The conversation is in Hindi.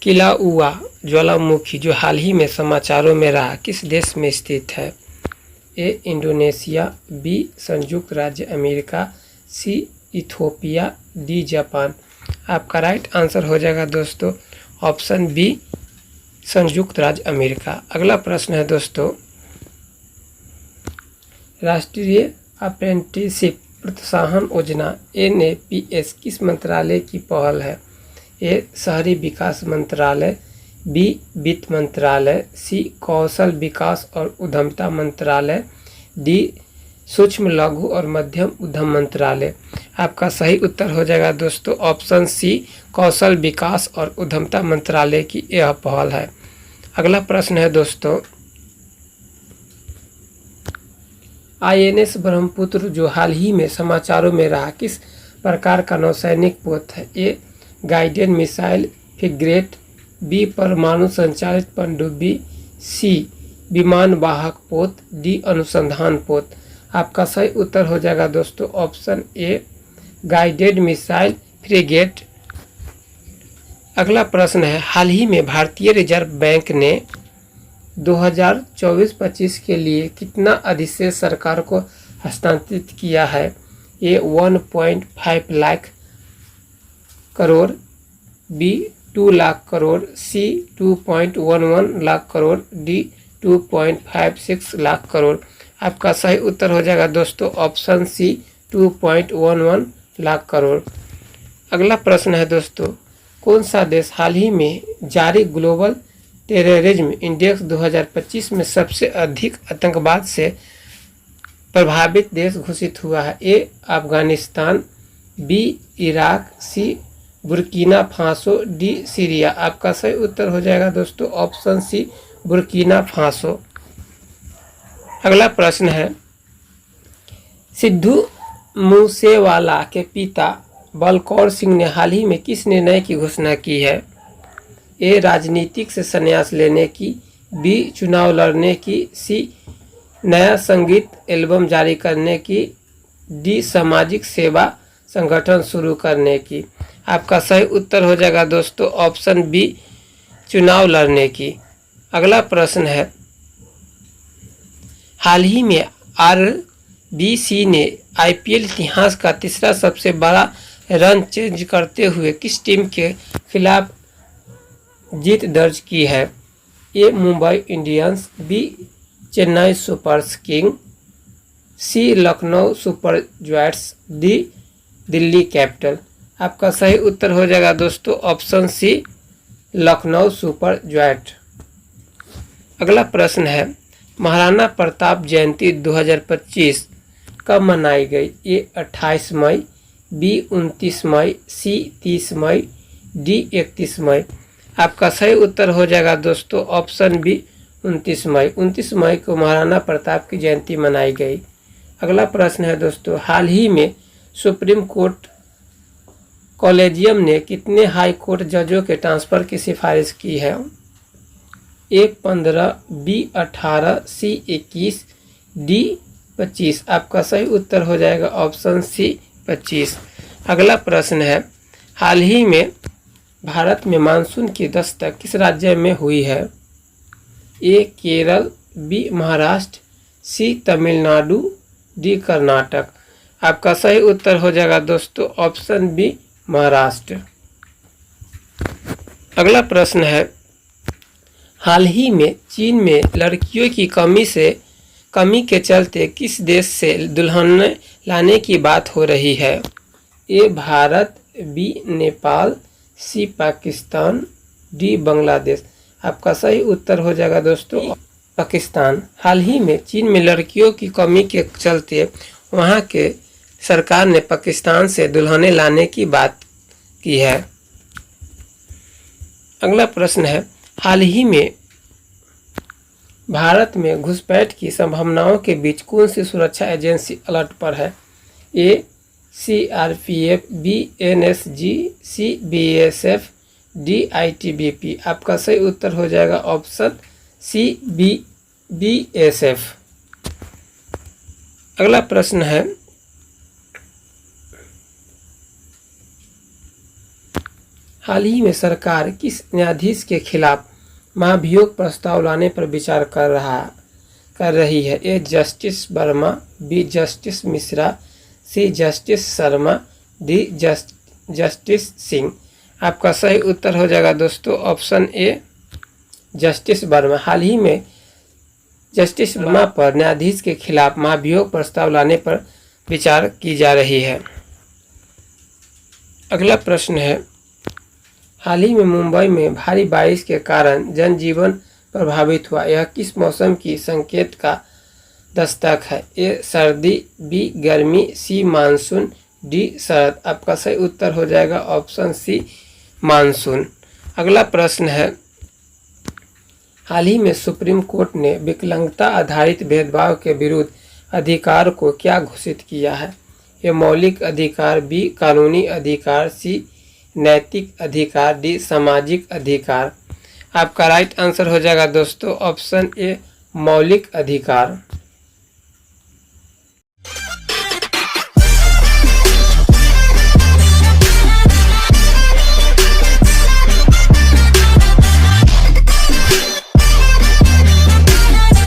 किलाउआ ज्वालामुखी जो हाल ही में समाचारों में रहा किस देश में स्थित है? ए इंडोनेशिया, बी संयुक्त राज्य अमेरिका, सी इथोपिया, डी जापान। आपका राइट आंसर हो जाएगा दोस्तों ऑप्शन बी संयुक्त राज्य अमेरिका। अगला प्रश्न है दोस्तों, राष्ट्रीय अप्रेंटिसशिप प्रोत्साहन योजना NAPS किस मंत्रालय की पहल है? ए शहरी विकास मंत्रालय, बी वित्त मंत्रालय, सी कौशल विकास और उद्यमिता मंत्रालय, डी सूक्ष्म लघु और मध्यम उद्यम मंत्रालय। आपका सही उत्तर हो जाएगा दोस्तों ऑप्शन सी कौशल विकास और उद्यमिता मंत्रालय की यह पहल है। अगला प्रश्न है दोस्तों, INS ब्रह्मपुत्र जो हाल ही में समाचारों में रहा किस प्रकार का नौसैनिक पोत है? ए गाइडेड मिसाइल फ्रिगेट, बी परमाणु संचालित पनडुब्बी, सी विमान वाहक पोत, डी अनुसंधान पोत। आपका सही उत्तर हो जाएगा दोस्तों ऑप्शन ए गाइडेड मिसाइल फ्रिगेट। अगला प्रश्न है, हाल ही में भारतीय रिजर्व बैंक ने 2024-25 के लिए कितना अधिशेष सरकार को हस्तांतरित किया है? ए 1.5 लाख करोड़, बी 2 लाख करोड़, सी 2.11 लाख करोड़, डी 2.56 लाख करोड़। आपका सही उत्तर हो जाएगा दोस्तों ऑप्शन सी 2.11 लाख करोड़। अगला प्रश्न है दोस्तों, कौन सा देश हाल ही में जारी ग्लोबल टेररिज्म इंडेक्स 2025 में सबसे अधिक आतंकवाद से प्रभावित देश घोषित हुआ है? ए अफगानिस्तान, बी इराक, सी बुर्किना फासो, डी सीरिया। आपका सही उत्तर हो जाएगा दोस्तों ऑप्शन सी बुर्किना फासो। अगला प्रश्न है, सिद्धू मूसेवाला के पिता बलकौर सिंह ने हाल ही में किस निर्णय की घोषणा की है? ए राजनीतिक से संन्यास लेने की, बी चुनाव लड़ने की, सी नया संगीत एल्बम जारी करने की, डी सामाजिक सेवा संगठन शुरू करने की। आपका सही उत्तर हो जाएगा दोस्तों ऑप्शन बी चुनाव लड़ने की। अगला प्रश्न है, हाल ही में RBC ने IPL इतिहास का तीसरा सबसे बड़ा रन चेंज करते हुए किस टीम के खिलाफ जीत दर्ज की है? A Mumbai Indians, B Chennai super king, C Lucknow super giants, D Delhi capital. आपका सही उत्तर हो जाएगा दोस्तों option C Lucknow super giant. अगला प्रश्न है, महाराणा प्रताप जयंती 2025 कब मनाई गई? ए 28 मई, बी 29 मई, सी 30 मई, डी 31 मई। आपका सही उत्तर हो जाएगा दोस्तों ऑप्शन बी 29 मई। 29 मई को महाराणा प्रताप की जयंती मनाई गई। अगला प्रश्न है दोस्तों, हाल ही में सुप्रीम कोर्ट कॉलेजियम ने कितने हाई कोर्ट जजों के ट्रांसफ़र की सिफारिश की है? ए 15, बी 18, सी 21, डी 25। आपका सही उत्तर हो जाएगा ऑप्शन सी 25। अगला प्रश्न है, हाल ही में भारत में मानसून की दस्तक किस राज्य में हुई है? ए केरल, बी महाराष्ट्र, सी तमिलनाडु, डी कर्नाटक। आपका सही उत्तर हो जाएगा दोस्तों ऑप्शन बी महाराष्ट्र। अगला प्रश्न है, हाल ही में चीन में लड़कियों की कमी के चलते किस देश से दुल्हन लाने की बात हो रही है? ए भारत, बी नेपाल, सी पाकिस्तान, डी बांग्लादेश। आपका सही उत्तर हो जाएगा दोस्तों पाकिस्तान। हाल ही में चीन में लड़कियों की कमी के चलते वहां के सरकार ने पाकिस्तान से दुल्हनें लाने की बात की है। अगला प्रश्न है, हाल ही में भारत में घुसपैठ की संभावनाओं के बीच कौन सी सुरक्षा एजेंसी अलर्ट पर है? ए CRPF, बी NSG, सी BSF, डी ITBP। आपका सही उत्तर हो जाएगा ऑप्शन सी BSF। अगला प्रश्न है, हाल ही में सरकार किस न्यायाधीश के खिलाफ महाभियोग प्रस्ताव लाने पर विचार कर रही है? A justice Verma, B justice Mishra, C justice Sharma, D justice Singh. आपका सही उत्तर हो जाएगा दोस्तों ऑप्शन ए जस्टिस वर्मा। हाल ही में जस्टिस वर्मा पर न्यायाधीश के खिलाफ महाभियोग प्रस्ताव लाने पर विचार की जा रही है। अगला प्रश्न है, हाल ही में मुंबई में भारी बारिश के कारण जनजीवन प्रभावित हुआ, यह किस मौसम की संकेत का दस्तक है? ए सर्दी, बी गर्मी, सी मानसून, डी शरद। आपका सही उत्तर हो जाएगा ऑप्शन सी मानसून। अगला प्रश्न है, हाल ही में सुप्रीम कोर्ट ने विकलांगता आधारित भेदभाव के विरुद्ध अधिकार को क्या घोषित किया है? ये मौलिक अधिकार, बी कानूनी अधिकार, सी नैतिक अधिकार, डी सामाजिक अधिकार। आपका राइट आंसर हो जाएगा दोस्तों ऑप्शन ए मौलिक अधिकार।